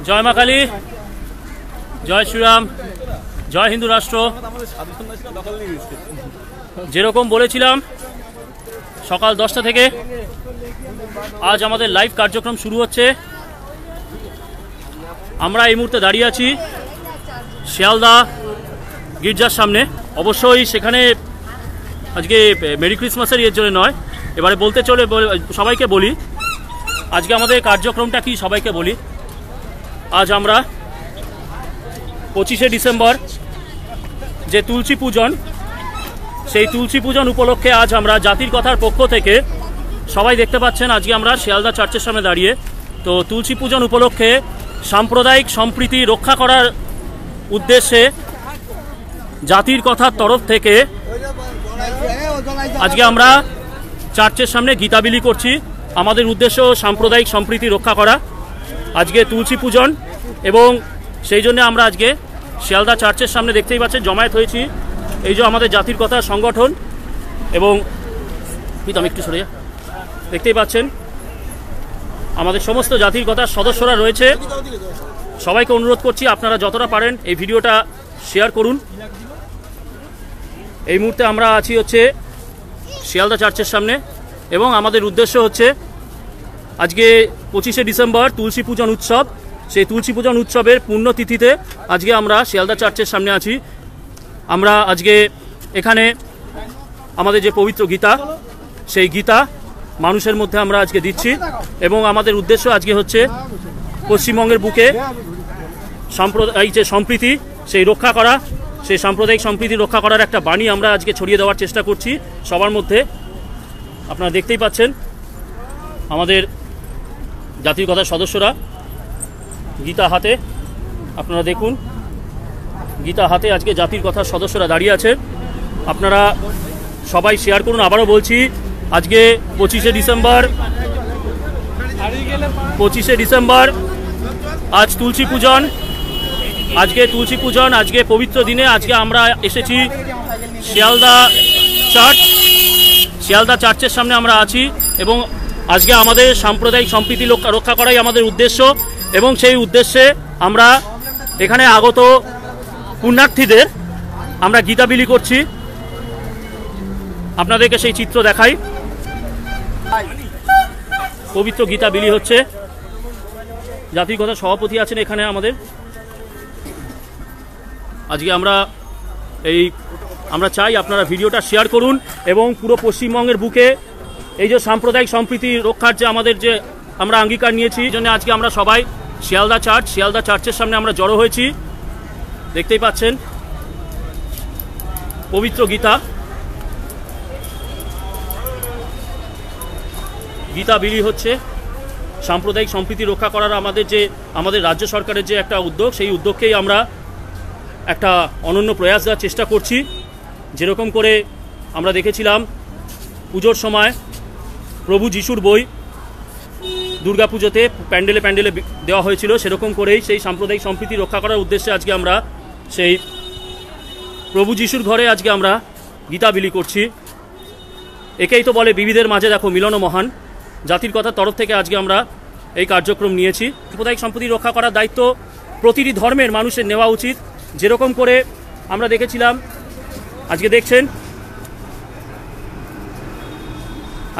জয় মা কালী, জয় শ্রীরাম, জয় হিন্দু রাষ্ট্র। যেরকম বলেছিলাম সকাল 10টা থেকে আজ আমাদের লাইভ কার্যক্রম শুরু হচ্ছে। আমরা এই মুহূর্তে দাঁড়িয়ে আছি শিয়ালদা গির্জার সামনে। অবশ্যই সেখানে আজকে মেরি ক্রিসমাসের ইয়ের জন্য নয়, এবারে বলতে চলে সবাইকে বলি আজকে আমাদের কার্যক্রমটা কি সবাইকে বলি। আজ আমরা 25শে ডিসেম্বর যে তুলসী পূজন, সেই তুলসী পূজন উপলক্ষে আজ আমরা জাতির কথার পক্ষ থেকে সবাই দেখতে পাচ্ছেন আজকে আমরা শিয়ালদা চার্চের সামনে দাঁড়িয়ে। তো তুলসী পূজন উপলক্ষে সাম্প্রদায়িক সম্প্রীতি রক্ষা করার উদ্দেশ্যে জাতির কথার তরফ থেকে আজকে আমরা চার্চের সামনে গীতাবিলি করছি। আমাদের উদ্দেশ্য সাম্প্রদায়িক সম্প্রীতি রক্ষা করা। আজকে তুলসী পূজন এবং সেই জন্য আমরা আজকে শিয়ালদা চার্চের সামনে দেখতেই পাচ্ছেন জমায়েত হয়েছি। এই যে আমাদের জাতির কথা সংগঠন এবং একটু সরে দেখতেই পাচ্ছেন আমাদের সমস্ত জাতির কথার সদস্যরা রয়েছে। সবাইকে অনুরোধ করছি আপনারা যতটা পারেন এই ভিডিওটা শেয়ার করুন। এই মুহূর্তে আমরা আছি হচ্ছে শিয়ালদা চার্চের সামনে এবং আমাদের উদ্দেশ্য হচ্ছে আজকে 25শে ডিসেম্বর তুলসী পূজন উৎসব। সেই তুলসী পূজন উৎসবের পুণ্যতিথিতে আজকে আমরা শিয়ালদা চার্চের সামনে আছি। আমরা আজকে এখানে আমাদের যে পবিত্র গীতা, সেই গীতা মানুষের মধ্যে আমরা আজকে দিচ্ছি এবং আমাদের উদ্দেশ্য আজকে হচ্ছে পশ্চিমবঙ্গের বুকে সাম্প্রদায়িক যে সম্প্রীতি সেই রক্ষা করা, সেই সাম্প্রদায়িক সম্প্রীতি রক্ষা করার একটা বাণী আমরা আজকে ছড়িয়ে দেওয়ার চেষ্টা করছি সবার মধ্যে। আপনারা দেখতেই পাচ্ছেন আমাদের জাতির কথার সদস্যরা গীতা হাতে, আপনারা দেখুন গীতা হাতে আজকে জাতির কথার সদস্যরা দাঁড়িয়ে আছে। আপনারা সবাই শেয়ার করুন। আবারও বলছি আজকে 25শে ডিসেম্বর আজ তুলসী পূজন। আজকে তুলসী পূজন, আজকে পবিত্র দিনে আজকে আমরা এসেছি শিয়ালদা চার্চের সামনে আমরা আছি এবং আজকে আমাদের সাম্প্রদায়িক সম্প্রীতি রক্ষা করাই আমাদের উদ্দেশ্য এবং সেই উদ্দেশ্যে আমরা এখানে আগত পুণ্যার্থীদের আমরা গীতাবিলি করছি। আপনাদেরকে সেই চিত্র দেখাই। পবিত্র গীতাবিলি হচ্ছে। জাতির কথা সভাপতি আছেন এখানে আমাদের। আজকে আমরা চাই আপনারা ভিডিওটা শেয়ার করুন এবং পুরো পশ্চিমবঙ্গের বুকে এই যে সাম্প্রদায়িক সম্প্রীতি রক্ষার যে আমাদের যে আমরা অঙ্গীকার নিয়েছি, এই জন্য আজকে আমরা সবাই শিয়ালদা চার্চের সামনে আমরা জড়ো হয়েছি। দেখতেই পাচ্ছেন পবিত্র গীতা বিলি হচ্ছে। সাম্প্রদায়িক সম্প্রীতি রক্ষা করার আমাদের রাজ্য সরকারের যে একটা উদ্যোগ, সেই উদ্যোগকেই আমরা একটা অনন্য প্রয়াস দেওয়ার চেষ্টা করছি। যেরকম করে আমরা দেখেছিলাম পুজোর সময় প্রভু যিশুর বই দুর্গাপুজোতে প্যান্ডেলে দেওয়া হয়েছিল, সেরকম করেই সেই সাম্প্রদায়িক সম্প্রীতি রক্ষা করার উদ্দেশ্যে আজকে আমরা সেই প্রভু যিশুর ঘরে আজকে আমরা গীতা বিলি করছি। একেই তো বলে বিবিধের মাঝে দেখো মিলন মহান। জাতির কথার তরফ থেকে আজকে আমরা এই কার্যক্রম নিয়েছি। সাম্প্রদায়িক সম্প্রীতি রক্ষা করার দায়িত্ব প্রতিটি ধর্মের মানুষের নেওয়া উচিত। যেরকম করে আমরা দেখেছিলাম, আজকে দেখছেন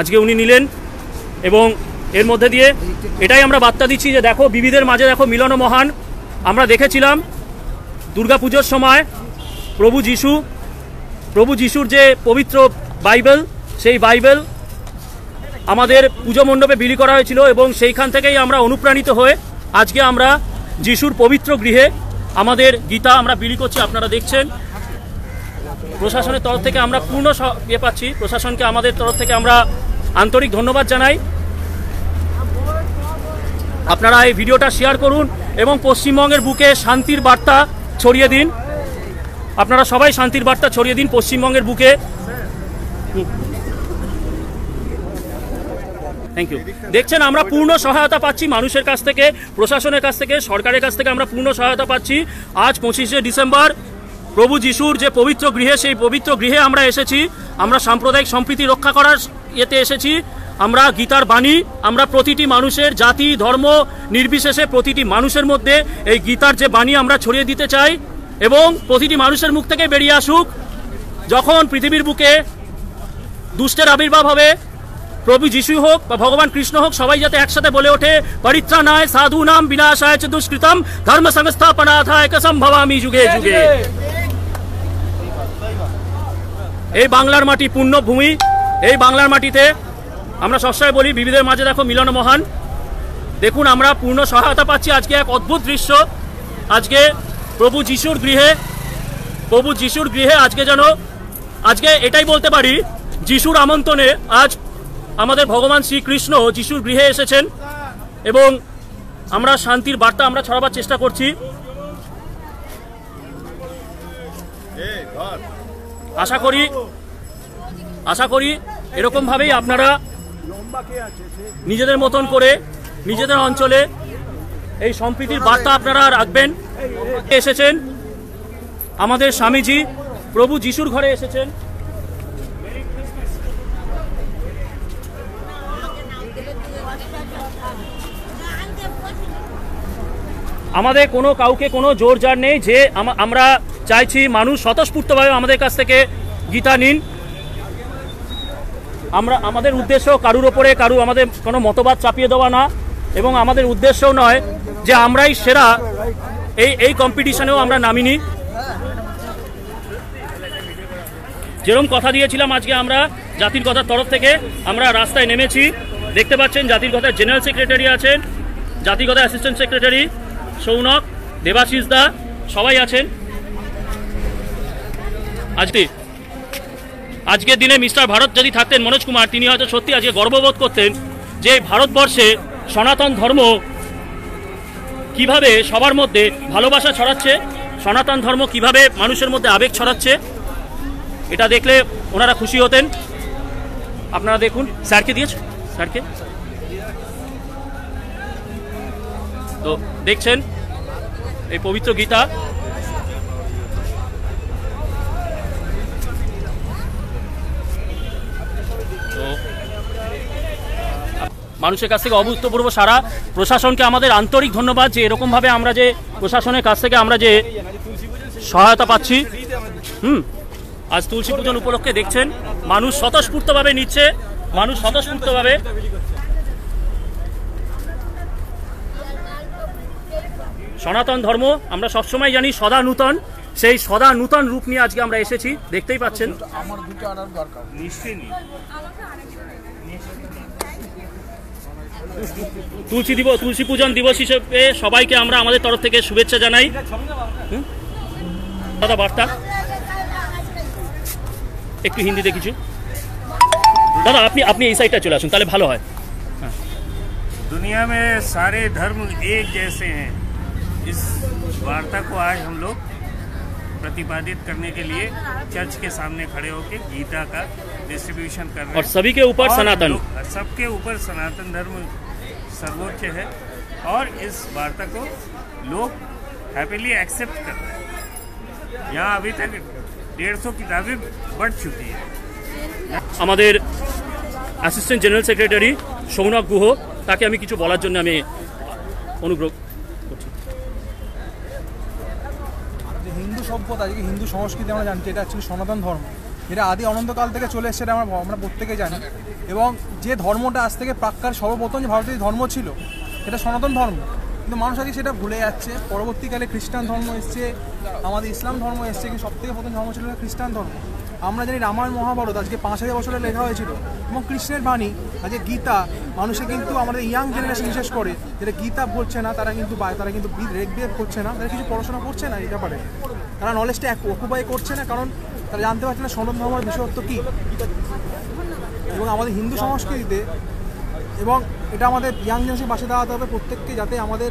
আজকে উনি নিলেন এবং এর মধ্যে দিয়ে এটাই আমরা বার্তা দিচ্ছি যে দেখো বিবিধের মাঝে দেখো মিলন মহান। আমরা দেখেছিলাম দুর্গাপুজোর সময় প্রভু যিশুর যে পবিত্র বাইবেল, সেই বাইবেল আমাদের পুজো মণ্ডপে বিলি করা হয়েছিল এবং সেইখান থেকেই আমরা অনুপ্রাণিত হয়ে আজকে আমরা যিশুর পবিত্র গৃহে আমাদের গীতা আমরা বিলি করছি। আপনারা দেখছেন প্রশাসনের তরফ থেকে আমরা পূর্ণ পাচ্ছি। প্রশাসনকে আমাদের তরফ থেকে আমরা আন্তরিক ধন্যবাদ জানাই। আপনারা এই ভিডিওটা শেয়ার করুন এবং পশ্চিমবঙ্গের বুকে শান্তির বার্তা ছড়িয়ে দিন। আপনারা সবাই শান্তির বার্তা ছড়িয়ে দিন পশ্চিমবঙ্গের বুকে। Thank you. দেখছেন আমরা পূর্ণ সহায়তা পাচ্ছি মানুষের কাছ থেকে, প্রশাসনের কাছ থেকে, সরকারের কাছ থেকে আমরা পূর্ণ সহায়তা পাচ্ছি। আজ 25শে ডিসেম্বর প্রভু যিশুর যে পবিত্র গৃহে, সেই পবিত্র গৃহে আমরা এসেছি। আমরা সাম্প্রদায়িক সম্প্রীতি রক্ষা করার এতে এসেছি। আমরা গীতার বাণী আমরা প্রতিটি মানুষের জাতি ধর্ম নির্বিশেষে প্রতিটি মানুষের মধ্যে এই গীতার যে বাণী আমরা ছড়িয়ে দিতে চাই এবং প্রতিটি মানুষের মুখ থেকে বেরিয়ে আসুক যখন পৃথিবীর বুকে দুষ্টের আবির্ভাব হবে প্রভু যিশু হোক বা ভগবান কৃষ্ণ হোক সবাই যাতে একসাথে বলে ওঠে পরিত্রাণায় সাধুনাম বিনাশায় চ দুষ্কৃতম ধর্ম সংস্থাপনার্থায় সম্ভবামি যুগে যুগে। এই বাংলার মাটি পুণ্যভূমি, এই বাংলার মাটিতে আমরা সবসময় বলি বিবিধের মাঝে দেখো মিলন মহান। দেখুন আমরা পূর্ণ সহায়তা পাচ্ছি। আজকে এক অদ্ভুত দৃশ্য, আজকে প্রভু যিশুর গৃহে আজকে যেন আজকে এটাই বলতে পারি যিশুর আমন্ত্রণে আজ আমাদের ভগবান শ্রীকৃষ্ণ যিশুর গৃহে এসেছেন এবং আমরা শান্তির বার্তা আমরা ছড়াবার চেষ্টা করছি। আশা করি এরকমভাবেই আপনারা নিজেদের মতন করে নিজেদের অঞ্চলে এই সম্প্রীতির বার্তা আপনারা রাখবেন। এসেছেন আমাদের স্বামীজি প্রভু যিশুর ঘরে এসেছেন। আমাদের কাউকে কোনো জোর জার নেই যে আমরা চাইছি মানুষ স্বতঃস্ফূর্তভাবে আমাদের কাছ থেকে গীতা নিন। আমাদের উদ্দেশ্য কারুর ওপরে আমাদের কোনো মতবাদ চাপিয়ে দেওয়া না এবং আমাদের উদ্দেশ্যও নয় যে আমরাই সেরা, এই কম্পিটিশনেও আমরা নামিনি। যেরকম কথা দিয়েছিলাম আজকে আমরা জাতির কথার তরফ থেকে আমরা রাস্তায় নেমেছি। দেখতে পাচ্ছেন জাতির কথার জেনারেল সেক্রেটারি আছেন, জাতির কথা অ্যাসিস্ট্যান্ট সেক্রেটারি সৌনক, দেবাশিস দা, সবাই আছেন। আজকের দিনে মিস্টার ভারত যদি থাকতেন মনোজ কুমার, তিনি হয়তো সত্যি আজকে গর্ববোধ করতেন যে ভারতবর্ষে সনাতন ধর্ম কিভাবে সবার মধ্যে ভালোবাসা ছড়াচ্ছে, সনাতন ধর্ম কিভাবে মানুষের মধ্যে আবেগ ছড়াচ্ছে। এটা দেখলে ওনারা খুশি হতেন। আপনারা দেখুন, স্যারকে দিয়েছ, স্যারকে তো দেখছেন এই পবিত্র গীতা। তো মানুষের কাছ থেকে অভূতপূর্ব সারা, প্রশাসনকে আমাদের আন্তরিক ধন্যবাদ যে এরকমভাবে আমরা যে প্রশাসনের কাছ থেকে আমরা যে সহায়তা পাচ্ছি। আজ তুলসী পূজন উপলক্ষে দেখছেন মানুষ স্বতঃস্ফূর্তভাবে নিচ্ছে, মানুষ স্বতঃস্ফূর্তভাবে। সনাতন ধর্ম আমরা সবসময় জানি সদা নূতন, সেই সদা নূতন রূপ নিয়ে আজকে আমরা এসেছি। দেখতেই পাচ্ছেন তুলসী পূজন দিবস হিসেবে সবাইকে আমরা আমাদের তরফ থেকে শুভেচ্ছা জানাই। দাদা বার্তা একটু হিন্দিতে কিছু। দাদা আপনি এই সাইডটা চলে আসুন, তাহলে ভালো হয়। दुनिया में सारे धर्म एक जैसे हैं। इस वार्ता को आज हम लोग प्रतिपादित करने के लिए चर्च के सामने खड़े होकर गीता का डिस्ट्रीब्यूशन कर रहे हैं। और सभी के ऊपर सनातन, सबके ऊपर सनातन धर्म सर्वोच्च है और इस वार्ता को लोग हैप्पीली एक्सेप्ट कर रहे हैं। यहाँ अभी तक 150 किताबें बढ़ चुकी है। আমাদের assistant general secretary Sounak Guha, তাকে আমি কিছু বলার জন্য আমি অনুগ্রহ করছি। হিন্দু সভ্যতা, হিন্দু সংস্কৃতি আমরা জানি এটা অ্যাকচুয়ালি সনাতন ধর্ম, এটা আদি অনন্তকাল থেকে চলে এসছে, এটা আমরা প্রত্যেকেই জানি। এবং যে ধর্মটা আজ থেকে প্রাক্কাল সর্বপ্রথম যে ভারতীয় ধর্ম ছিল এটা সনাতন ধর্ম, কিন্তু মানুষ আজকে সেটা ভুলে যাচ্ছে। পরবর্তীকালে খ্রিস্টান ধর্ম এসছে, আমাদের ইসলাম ধর্ম এসছে, কিন্তু সবথেকে প্রথম ধর্ম ছিল খ্রিস্টান ধর্ম। আমরা জানি রামায়ণ মহাভারত আজকে 5000 বছরে লেখা হয়েছিল এবং কৃষ্ণের বাণী আজকে গীতা মানুষে কিন্তু আমাদের ইয়াং জেনারেশন বিশেষ করে যেটা গীতা পড়ছে না, তারা কিন্তু রেগবেদ করছে না, তারা কিছু পড়াশোনা করছে না এই ব্যাপারে, তারা নলেজটা অকুপাই করছে না, কারণ তারা জানতে পারছে না সনাতন ধর্মের বিশেষত্ব কী। এবং আমাদের হিন্দু সংস্কৃতিতে এবং এটা আমাদের ইয়াং জেনারেশন পাশে দাঁড়াতে হবে প্রত্যেককে, যাতে আমাদের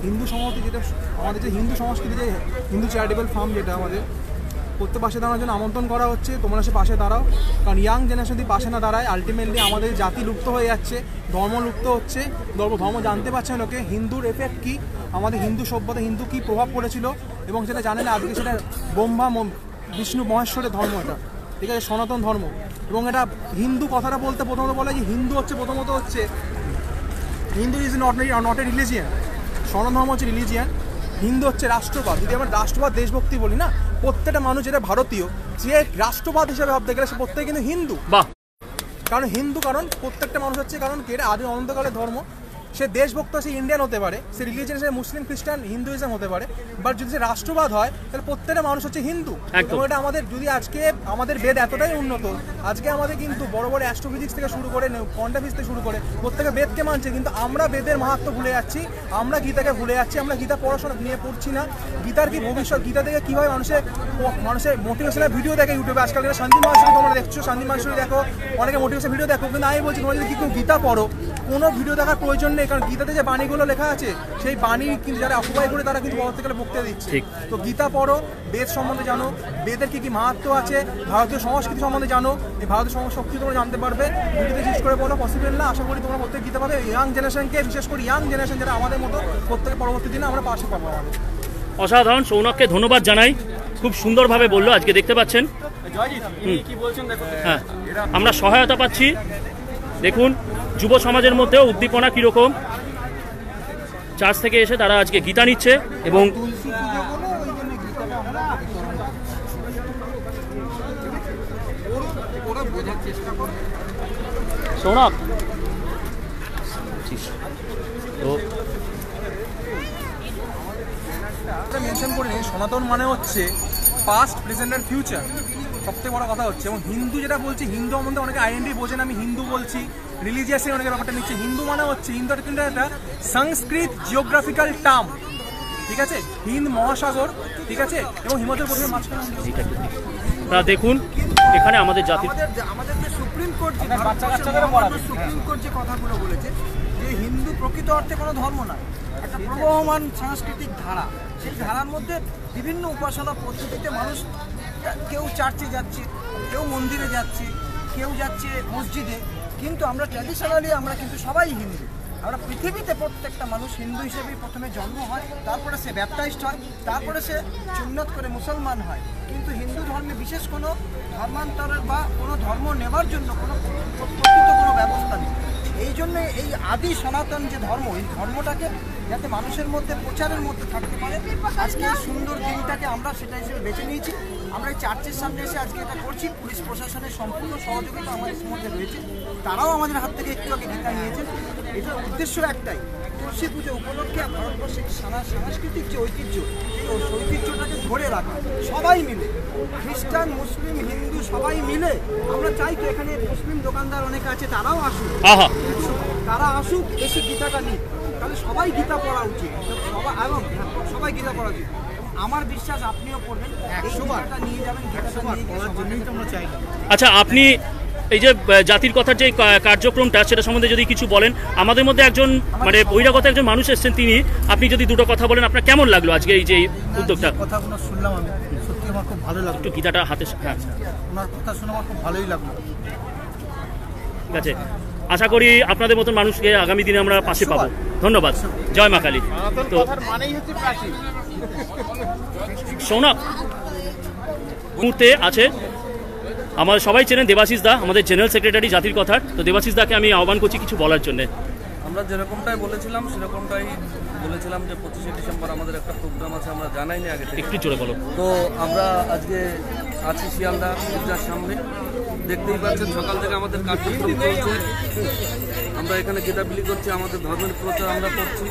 হিন্দু সংস্কৃতি যেটা আমাদের যে হিন্দু সংস্কৃতি যে হিন্দু চ্যারিটেবল ফার্ম যেটা আমাদের প্রত্যেক পাশে দাঁড়ানোর জন্য আমন্ত্রণ করা হচ্ছে। তোমরা সে পাশে দাঁড়াও, কারণ ইয়াং জেনারেশন যদি পাশে না দাঁড়ায় আলটিমেটলি আমাদের জাতি লুপ্ত হয়ে যাচ্ছে, ধর্ম লুপ্ত হচ্ছে, ধর্ম জানতে পারছে না লোকে হিন্দুর এফেক্ট কী, আমাদের হিন্দু সভ্যতা হিন্দু কী প্রভাব পড়েছিল এবং সেটা জানে না। আজকে সেটা ব্রহ্মা বিষ্ণু মহেশ্বরের ধর্ম এটা, ঠিক আছে, সনাতন ধর্ম। এবং এটা হিন্দু কথাটা বলতে প্রথমত বলে যে হিন্দু হচ্ছে প্রথমত হচ্ছে Hindu is not a religion, সনাতন ধর্ম হচ্ছে রিলিজিয়ান, হিন্দু হচ্ছে রাষ্ট্রবাদ। যদি আমরা রাষ্ট্রবাদ দেশভক্তি বলি না, প্রত্যেকটা মানুষ যেটা ভারতীয় যে রাষ্ট্রবাদ হিসেবে ভাবতে গেলে সে প্রত্যেকে কিন্তু হিন্দু। বাহ, কারণ হিন্দু, কারণ প্রত্যেকটা মানুষ হচ্ছে, কারণ এটা আদি অনন্তকালের ধর্ম। সে দেশভক্ত, সে ইন্ডিয়ান হতে পারে, সে রিলিজিয়ান, সে মুসলিম, খ্রিস্টান, হিন্দুইজম হতে পারে, বাট যদি সে রাষ্ট্রবাদ হয় তাহলে প্রত্যেকটা মানুষ হচ্ছে হিন্দু। এবং এটা আমাদের, যদি আজকে আমাদের বেদ এতটাই উন্নত, আজকে আমাদের কিন্তু বড় বড় অ্যাস্ট্রোফিজিক্স থেকে শুরু করে কোয়ান্টাম ফিজিক্স থেকে শুরু করে প্রত্যেকে বেদকে মানছে, কিন্তু আমরা বেদের মাহাত্ম্য ভুলে যাচ্ছি, আমরা গীতাকে ভুলে যাচ্ছি, আমরা গীতা পড়াশোনা নিয়ে পড়ছি না। গীতার কি ভবিষ্যৎ, গীতা থেকে কীভাবে মানুষের মোটিভেশনাল ভিডিও দেখে ইউটিউবে, আজকাল শান্তি মানসুরি তোমরা দেখছো, শান্তি মানসুরি দেখো, অনেকে মোটিভেশন ভিডিও দেখো, কিন্তু আমি বলছি তোমরা যদি কি গীতা পড়ো, কোনো ভিডিও দেখার প্রয়োজন নেই, কারণ গীতাতে যে বাণীগুলো লেখা আছে সেই বাণী কিন্তু যারা অকুপাই করে তারা কিন্তু পরবর্তীকালে বক্তৃতা দিচ্ছে। তো গীতা পড়ো, বেদ সম্বন্ধে জানো, বেদের কি কি মাহাত্ম্য আছে, ভারতীয় সংস্কৃতি সম্বন্ধে জানো, এই ভারতীয় সংস্কৃতি তোমরা জানতে পারবে। ভিডিওতে জিজ্ঞেস করে বলো, পসিবল না, আশা করি তোমরা প্রত্যেক গীতা পাবে। ইয়াং জেনারেশনকে, বিশেষ করে ইয়াং জেনারেশন যারা আমাদের মতো, প্রত্যেকে পরবর্তী দিনে আমরা পাশে পাবো আমাদের। অসাধারণ। সৌনককে ধন্যবাদ জানাই, খুব সুন্দরভাবে বললো। আজকে দেখতে পাচ্ছেন হ্যাঁ, আমরা সহায়তা পাচ্ছি। দেখুন যুব সমাজের মধ্যেও উদ্দীপনা কীরকম, চার্চ থেকে এসে তারা আজকে গীতা নিচ্ছে। এবং সৌনক তো মেনশন করে নিই, সনাতন মানে হচ্ছে পাস্ট, প্রেজেন্ট অ্যান্ড ফিউচার। সবথেকে বড় কথা হচ্ছে, এবং হিন্দু যেটা বলছি, হিন্দু মধ্যে অনেকে আইডেন্টি বোঝেন, আমি হিন্দু বলছি, রিলিজিয়াসের অনেকে ব্যাপারটা নিচ্ছে। হিন্দু মানে হচ্ছে, হিন্দু কিন্তু একটা সংস্কৃত জিওগ্রাফিক্যাল টার্ম, ঠিক আছে, হিন্দ মহাসাগর, ঠিক আছে, এবং হিমাচল প্রদেশের মাঝখানে। তা দেখুন এখানে আমাদের জাতির, আমাদের যে সুপ্রিম কোর্ট, সুপ্রিম কোর্ট যে কথাগুলো বলেছে যে হিন্দু প্রকৃত অর্থে কোনো ধর্ম না, একটা প্রবহমান সাংস্কৃতিক ধারা। সেই ধারার মধ্যে বিভিন্ন উপাসনা পদ্ধতিতে মানুষ, কেউ চার্চে যাচ্ছে, কেউ মন্দিরে যাচ্ছে, কেউ যাচ্ছে মসজিদে, কিন্তু আমরা ট্র্যাডিশনালি আমরা কিন্তু সবাই হিন্দু। আমরা পৃথিবীতে প্রত্যেকটা মানুষ হিন্দু হিসেবেই প্রথমে জন্ম হয়, তারপরে সে ব্যাপটাইজড হয়, তারপরে সে চুন্নত করে মুসলমান হয়। কিন্তু হিন্দু ধর্মে বিশেষ কোনো ধর্মান্তরের বা কোনো ধর্ম নেওয়ার জন্য কোনো প্রকৃত কোনো ব্যবস্থা নেই। এই জন্যে এই আদি সনাতন যে ধর্ম, এই ধর্মটাকে যাতে মানুষের মধ্যে প্রচারের মধ্যে থাকতে পারে, আজকে এই সুন্দর দিনটাকে আমরা সেটা হিসেবে বেছে নিয়েছি। আমরা এই চার্চের সামনে এসে আজকে এটা করছি, পুলিশ প্রশাসনের সম্পূর্ণ সহযোগিতা আমাদের মধ্যে রয়েছে, তারাও আমাদের হাত থেকে একটু আগে গীতা নিয়েছেন। এটার উদ্দেশ্য একটাই, তুলসী পুজো উপলক্ষে ভারতবর্ষের সাংস্কৃতিক যে ঐতিহ্য, এই ঐতিহ্যটাকে ধরে রাখা, সবাই মিলে, খ্রিস্টান, মুসলিম, হিন্দু সবাই মিলে। আমরা চাই তো এখানে মুসলিম দোকানদার অনেকে আছে, তারাও আসুক, তারা আসুক, এসে গীতাটা নিক, তাহলে সবাই গীতা পড়া উচিত, এবং সবাই গীতা পড়া উচিত। আমার বিশ্বাস আপনিও পড়বেন, 100 বার নিয়ে যাবেন, গীতাটা নিয়ে পড়ার জন্যই তো আমরা চাই। আচ্ছা, আপনি এই যে জাতির কথার যে কার্যক্রমটা, সেটা সম্বন্ধে যদি কিছু বলেন। আমাদের মধ্যে একজন মানে বহিরাগত একজন মানুষ এসেছেন, তিনি, আপনি যদি দুটো কথা বলেন, আপনার কেমন লাগলো আজকে এই যে উদ্যোগটা? কথাগুলো শুনলাম আমি, সত্যি আমার খুব ভালো লাগলো। একটু গীতাটা হাতে, হ্যাঁ, ওনার কথা শুনে আমার খুব ভালোই লাগলো। ঠিক আছে, আশা করি আপনাদের মতন মানুষকে আগামী দিনে আমরা পাশে পাবো। ধন্যবাদ, জয় মা কালী। তো সৌনক মুহূর্তে আছে, আমাদের সবাই চেনেন দেবাশিস দা, আমাদের জেনারেল সেক্রেটারি জাতির কথার। তো দেবাশিস দাকে আমি আহ্বান করছি কিছু বলার জন্য। আমরা যেরকমটাই বলেছিলাম সেরকমটাই বলেছিলাম যে 25শে ডিসেম্বর আমাদের একটা প্রোগ্রাম আছে, আমরা জানাইনি আগে থেকে। একটু জোরে বলো। তো আমরা আজকে আছি শিয়ালদা গির্জার সামনে, দেখতেই পাচ্ছেন সকাল থেকে আমাদের কার্যক্রম চলছে। আমরা এখানে গীতা বিলি করছি, আমাদের ধর্মের প্রচার আমরা করছি।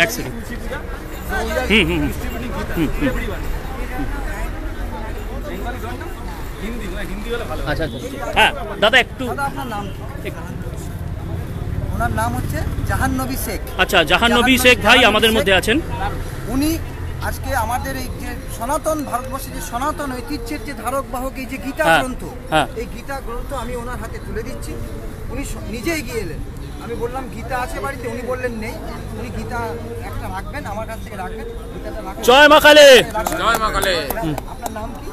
এক সেকেন্ড। আচ্ছা, হ্যাঁ দাদা একটু। আপনার নাম? ওনার নাম হচ্ছে জাহান নবী শেখ। আচ্ছা, জাহান নবী শেখ ভাই আমাদের মধ্যে আছেন। উনি আজকে আমাদের এই যে সনাতন ভারতবর্ষের যে সনাতন ঐতিহ্যের যে ধারক বাহক, এই যে গীতা গ্রন্থ, এই গীতা গ্রন্থ আমি ওনার হাতে তুলে দিচ্ছি। উনি নিজেই গিয়ে এলেন, আমি বললাম গীতা আছে বাড়িতে, উনি বললেন নেই। উনি গীতা একটা রাখবেন, আমার কাছ থেকে রাখবেন, গীতাটা রাখবেন। জয় মা কালী। জয় মা কালী। আপনার নাম কি?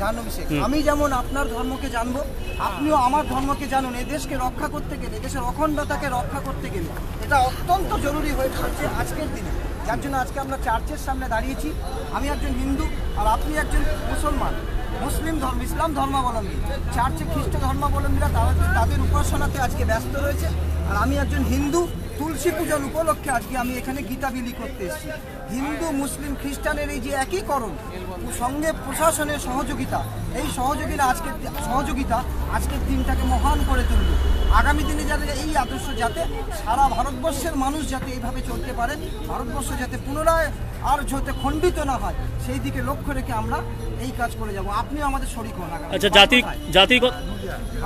জাহ্নবী শেখ। আমি যেমন আপনার ধর্মকে জানবো, আপনিও আমার ধর্মকে জানুন। এই দেশকে রক্ষা করতে গেলে, দেশের অখণ্ডতাকে রক্ষা করতে গেলে এটা অত্যন্ত জরুরি হয়ে পড়েছে আজকের দিনে। যার জন্য আজকে আমরা চার্চের সামনে দাঁড়িয়েছি। আমি একজন হিন্দু আর আপনি একজন মুসলমান। মুসলিম ধর্ম, ইসলাম ধর্মাবলম্বী, চার্চে খ্রিস্ট ধর্মাবলম্বীরা তাদের উপাসনাতে আজকে ব্যস্ত রয়েছে। আর আমি একজন হিন্দু, তুলসী পূজন উপলক্ষে আজকে আমি এখানে গীতা বিলি করতে এসেছি। হিন্দু মুসলিম খ্রিস্টানের এই যে একীকরণ, সঙ্গে প্রশাসনের সহযোগিতা, এই সহযোগিতা আজকের দিনটাকে মহান করে তুলবে। আগামী দিনে যাতে এই আদর্শ যাতে সারা ভারতবর্ষের মানুষ যাতে এইভাবে চলতে পারে, ভারতবর্ষ যাতে পুনরায় আর যাতে খণ্ডিত না হয়, সেই দিকে লক্ষ্য রেখে আমরা এই কাজ করে যাব। আপনিও আমাদের শরিক হন। আচ্ছা,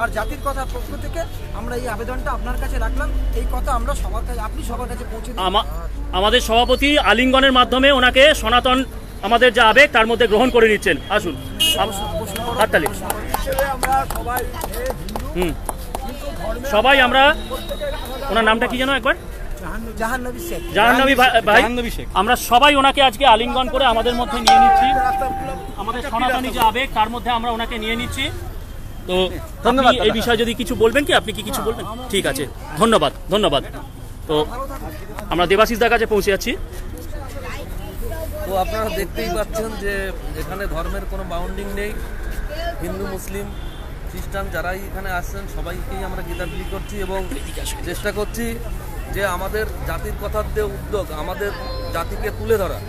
আর জাতির কথার পক্ষ থেকে আমরা এই আবেদনটা আপনার কাছে রাখলাম। এই কথা আমরা সবার কাছে, আপনি সবার কাছে পৌঁছে দিন। আমাদের সভাপতি আলিঙ্গনের মাধ্যমে ওনাকে সনাতন আমাদের যা আবেগ তার মধ্যে গ্রহণ করে নিচ্ছেন। আসুন হাততালি। সবাই আমরা, ওনার নামটা কি জানো একবার? জাহান্নবী ভাই। আমরা সবাই ওনাকে আজকে আলিঙ্গন করে আমাদের মধ্যে নিয়ে নিচ্ছি। আমাদের সনাতনী যে আবেগ তার মধ্যে আমরা ওনাকে নিয়ে নিচ্ছি। তো ধন্যবাদ। এই বিষয়ে যদি কিছু বলবেন কি, আপনি কি কিছু বলবেন? ঠিক আছে, ধন্যবাদ। তো আমরা দেবাশিসদার কাছে পৌঁছে যাচ্ছি। তো আপনারা দেখতেই পাচ্ছেন যে এখানে ধর্মের কোনো বাউন্ডিং নেই। হিন্দু মুসলিম খ্রিস্টান যারাই এখানে আসছেন সবাইকেই আমরা গীতা বিলি করছি এবং চেষ্টা করছি যে আমাদের জাতির কথার যে উদ্যোগ, আমাদের জাতিকে তুলে ধরা,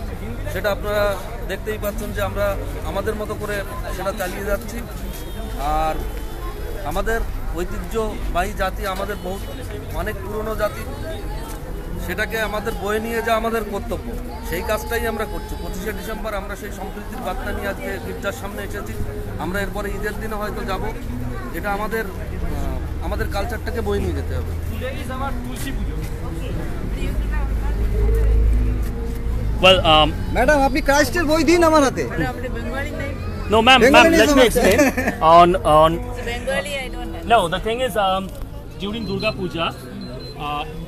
সেটা আপনারা দেখতেই পাচ্ছেন যে আমরা আমাদের মতো করে সেটা চালিয়ে যাচ্ছি। আর আমাদের ঐতিহ্যবাহী জাতি, আমাদের অনেক পুরনো জাতি, সেটাকে আমাদের বয়ে নিয়ে যাওয়া আমাদের কর্তব্য। সেই কাজটাই আমরা করছি। 25শে ডিসেম্বর আমরা সেই সম্প্রীতির বার্তা নিয়ে আজকে গির্জার সামনে এসেছি। আমরা এরপরে ঈদের দিনে হয়তো যাব। এটা আমাদের কালচারটাকে বয়ে নিয়ে যেতে হবে। ম্যাডাম, আপনি ক্রাইস্টের বই দিন আমার হাতে। No, ma'am, let me explain. On Bengali, I don't know. No, the thing is, during Durga Puja,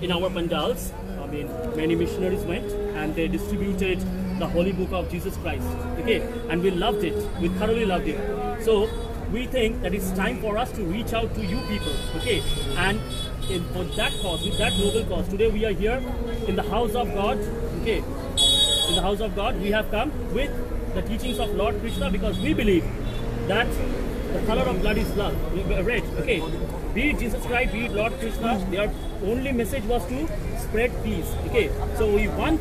in our pandals, I mean, many missionaries went and they distributed the holy book of Jesus Christ. Okay, and we loved it. We thoroughly loved it. So we think that it's time for us to reach out to you people. Okay, and for that cause, with that noble cause, today we are here in the house of God. Okay, in the house of God, we have come with the teachings of Lord Krishna, because we believe that the color of blood is love, red. Okay, be it Jesus Christ, be it Lord Krishna, their only message was to spread peace. Okay, so we want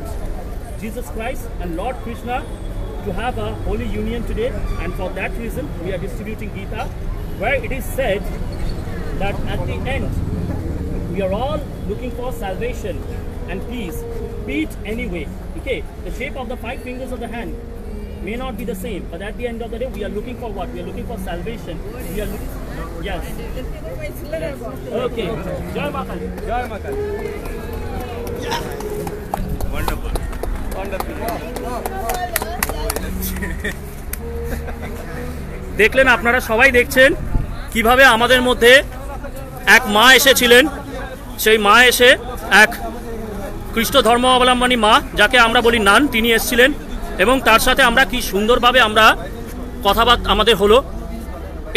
Jesus Christ and Lord Krishna to have a holy union today, and for that reason we are distributing Gita, where it is said that at the end we are all looking for salvation and peace, be it anyway. Okay, the shape of the 5 fingers of the hand may not be the same, but at the end of the day we are looking for what? We are looking for salvation. We are looking, yes. Okay, Jai Mata Di. Jai Mata Di. Wonderful. দেখলেন, আপনারা সবাই দেখছেন কিভাবে আমাদের মধ্যে এক মা এসেছিলেন। সেই মা এসে এক খ্রিস্ট ধর্মাবলম্বী মা, যাকে আমরা বলি নান, তিনি এসেছিলেন এবং তার সাথে আমরা কি সুন্দরভাবে আমরা কথাবার্তা আমাদের হলো।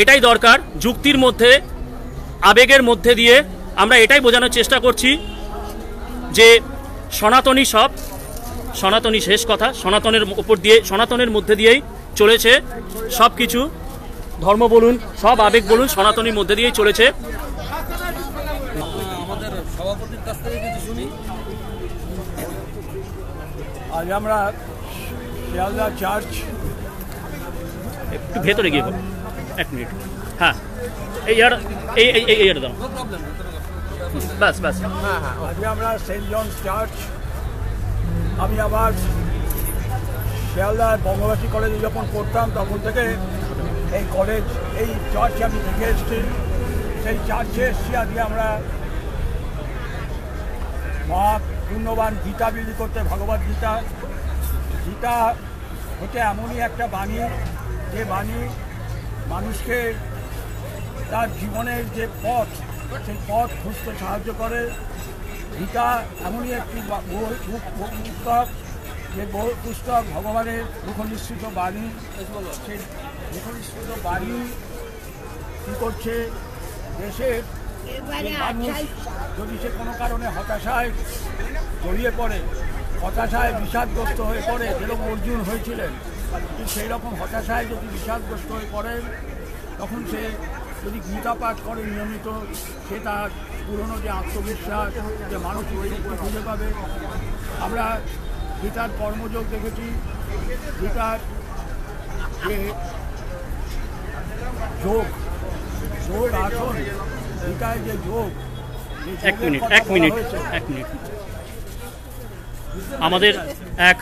এটাই দরকার, যুক্তির মধ্যে, আবেগের মধ্যে দিয়ে আমরা এটাই বোঝানোর চেষ্টা করছি যে সনাতনী সব, সনাতনী শেষ কথা, সনাতনের উপর দিয়ে, সনাতনের মধ্যে দিয়েই চলেছে সব কিছু। ধর্ম বলুন, সব আবেগ বলুন, সনাতনীর মধ্যে দিয়েই চলেছে। আমাদের সভাপতির কাছ থেকে কিছু শুনি। আজ আমরা শিয়ালদা চার্চ, একটু ভেতরে গিয়ে বলুন, 1 মিনিট। হ্যাঁ, এই দাও, বাস। আজকে আমরা সেন্ট জনস চার্চ, আমি আবার শিয়ালদার বঙ্গবাসী কলেজে যখন পড়তাম তখন থেকে এই কলেজ, এই চার্চে আমি দেখে এসেছি। সেই চার্চে এসেছি আজকে আমরা মহা পুণ্যবান গীতা বিলি করতে। ভগবদ গীতা হচ্ছে এমনই একটা বাণী, যে বাণী মানুষকে তার জীবনের যে পথ, সেই পথ খুঁজতে সাহায্য করে। গীতা এমনই একটি পুস্তক, যে পুস্তক ভগবানের মুখনিসৃত বাণী। সেই মুখনিসৃত বাণী কী করছে, দেশের মানুষ যদি সে কোনো কারণে হতাশায় জড়িয়ে পড়ে, হতাশায় বিষাদগ্রস্ত হয়ে পড়ে, যেরকম অর্জুন হয়েছিলেন, সেই রকম হতাশায় যদি বিষাদগ্রস্ত হয়ে পড়েন, তখন সে যদি গীতা পাঠ করে নিয়মিত, সে তার পুরনো যে আত্মবিশ্বাস, যে মানসিক শক্তি খুঁজে পাবে। আমরা গীতার কর্মযোগ দেখেছি, গীতার যে যোগ আসন, গীতায় যে যোগ, এক মিনিট আমাদের এক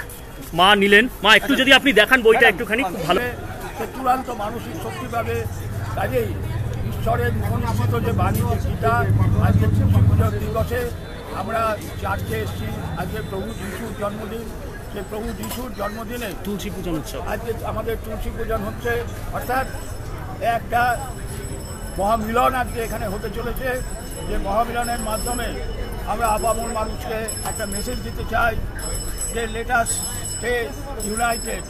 মা নিলেন। মা, একটু যদি আপনি দেখান বইটা একটুখানি, খুব ভালো। সে চূড়ান্ত মানসিক শক্তি পাবে। কাজেই ঈশ্বরের মনোনীত যে বাণী, যে গীতা, আজকে তুলসী পুজোর দিবসে আমরা চার্চে এসেছি। আজকে প্রভু যিশুর জন্মদিন, সেই প্রভু যিশুর জন্মদিনে তুলসী পূজন উৎসব আজকে আমাদের তুলসী পূজন হচ্ছে, অর্থাৎ একটা মহামিলন আজকে এখানে হতে চলেছে। যে মহামিলনের মাধ্যমে আমরা আপামর মানুষকে একটা মেসেজ দিতে চাই যে লেট আস স্টে ইউনাইটেড।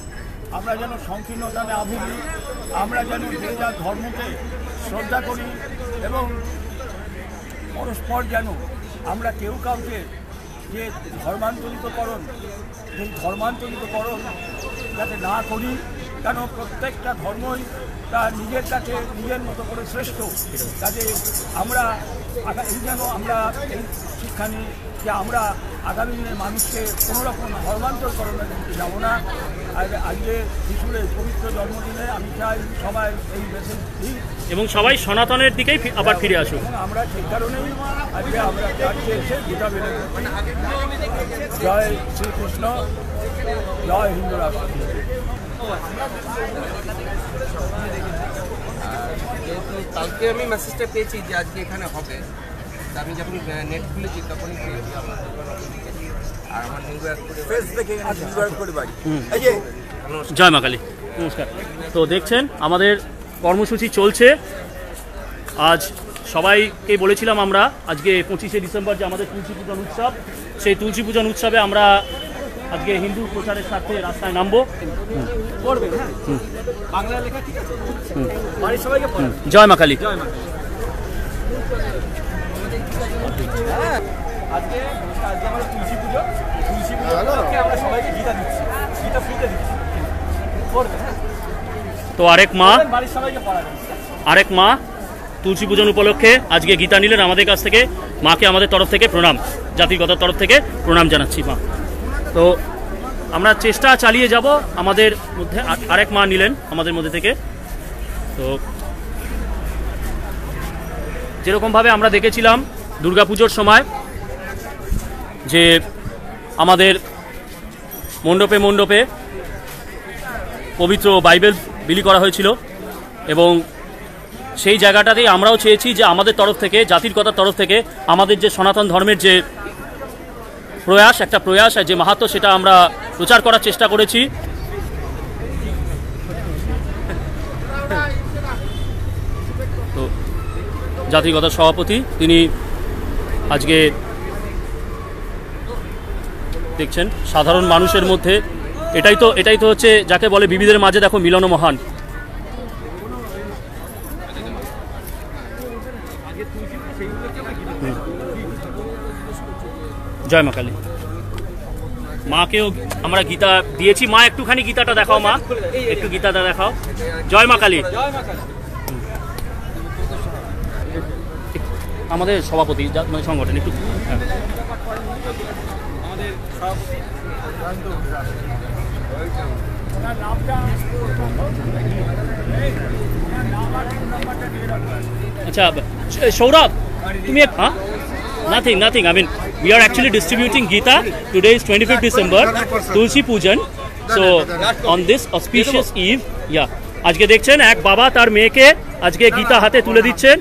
আমরা যেন সংকীর্ণতা না ভুগি, আমরা যেন যে যার ধর্মকে শ্রদ্ধা করি এবং পরস্পর যেন আমরা কেউ কাউকে যে ধর্মান্তরিতকরণ যাতে না করি, কেন প্রত্যেকটা ধর্মই তার নিজের কাছে নিজের মতো করে শ্রেষ্ঠ। কাজে আমরা এই যেন আমরা এই শিক্ষা নিই যে আমরা আগামী দিনের মানুষকে কোনোরকম ধর্মান্তরকরণের দিকে যাব না। আর আজকে যিশুরের পবিত্র জন্মদিনে আমি চাই সবাই এই মেসেজ দিই এবং সবাই সনাতনের দিকেই আবার ফিরে আসুক। আমরা সেই কারণেই আজকে আমরা চার্চে এসে গীতা বের করছি। জয় শ্রীকৃষ্ণ, জয় হিন্দু রাষ্ট্র। যেহেতু কালকে আমি মেসেজটা পেয়েছি যে আজকে এখানে হবে, তা আমি যখন নেট খুলেছি তখনই পেয়েছি আর আমার ফেস দেখে করে বাড়ি। জয় মা কালী, নমস্কার। তো দেখছেন আমাদের কর্মসূচি চলছে। আজ সবাইকে বলেছিলাম আমরা আজকে 25শে ডিসেম্বর যে আমাদের তুলসী পূজন উৎসব, সেই তুলসী পূজন উৎসবে আমরা আজকে হিন্দু প্রচারের সাথে রাস্তায় নামবো। জয় মা কালী। তো আরেক মা তুলসী পূজন উপলক্ষে আজকে গীতা নিলেন আমাদের কাছ থেকে। মাকে আমাদের তরফ থেকে প্রণাম, জাতিগতার তরফ থেকে প্রণাম জানাচ্ছি মা। তো আমরা চেষ্টা চালিয়ে যাব। আমাদের মধ্যে আরেক মা নিলেন আমাদের মধ্যে থেকে। তো যেরকমভাবে আমরা দেখেছিলাম দুর্গাপুজোর সময় যে আমাদের মণ্ডপে মণ্ডপে পবিত্র বাইবেল বিলি করা হয়েছিল, এবং সেই জায়গাটাতেই আমরাও চেয়েছি যে আমাদের তরফ থেকে, জাতিগতার তরফ থেকে আমাদের যে সনাতন ধর্মের যে প্রয়াস, একটা প্রয়াস, যে মাহাত্ম্য, সেটা আমরা প্রচার করার চেষ্টা করেছি। তো জাতিগত সভাপতি তিনি আজকে দেখছেন সাধারণ মানুষের মধ্যে এটাই তো হচ্ছে যাকে বলে বিবিধের মাঝে দেখো মিলন মহান। জয় মা কালী। মাকেও আমরা গীতা দিয়েছি। মা একটুখানি গীতাটা দেখাও, মা একটু গীতাটা দেখাও। জয় মা কালী। আমাদের সভাপতি মানে সংগঠন একটু আচ্ছা সৌরভ তুমি nothing I mean we are actually distributing Gita. Today is 25th December, Tulsi Pujan, so on this auspicious eve আজকে দেখছেন এক বাবা তার মেয়েকে আজকে গীতা হাতে তুলে দিচ্ছেন।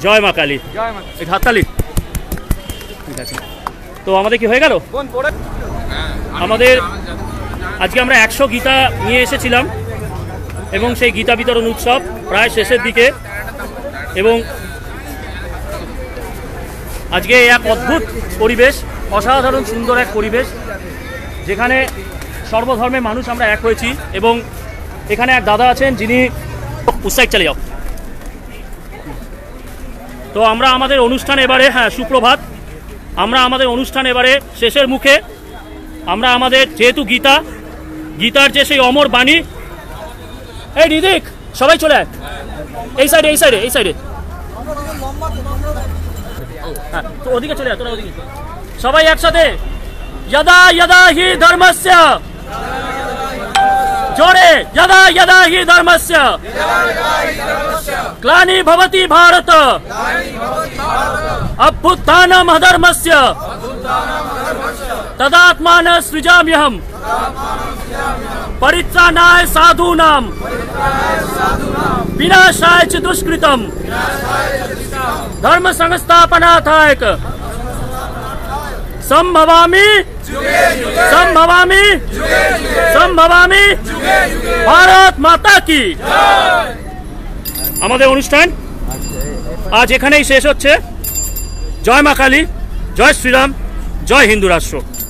জয় মা কালী। এটা হাততালি। ঠিক আছে, তো আমাদের কি হয়ে গেল? আমাদের আজকে আমরা 100 গীতা নিয়ে এসেছিলাম এবং সেই গীতা বিতরণ উৎসব প্রায় শেষের দিকে, এবং আজকে এক অদ্ভুত পরিবেশ, অসাধারণ সুন্দর এক পরিবেশ যেখানে সর্বধর্মের মানুষ আমরা এক হয়েছি। এবং এখানে এক দাদা আছেন যিনি উৎসাহ চালিয়ে যাও। তো আমরা আমাদের অনুষ্ঠান এবারে সুপ্রভাত। আমরা আমাদের অনুষ্ঠান এবারে শেষের মুখে। আমরা আমাদের যেহেতু গীতা গীতার যে সেই অমর বাণী। এই রিদিক সবাই চলে আয়, এই সাইডে এই সাইডে এই সাইডে, হ্যাঁ তো ওদিকে চলে আয়, তোরা ওদিকে সবাই একসাথে। यदा यदा हि धर्मस्य, जोरे यदा यदा हि धर्मस्य ग्लानि भवति भारत अभ्युत्थानम् अधर्मस्य तदात्मानं सृजाम्यहम् परित्राणाय साधूनां विनाशाय च दुष्कृतम् धर्म संस्थापनार्थाय संभवामि संभवामि संभवामि भारत माता की। আমাদের অনুষ্ঠান আজ এখানেই শেষ হচ্ছে। জয় মা কালী, জয় শ্রীরাম, জয় হিন্দু রাষ্ট্র।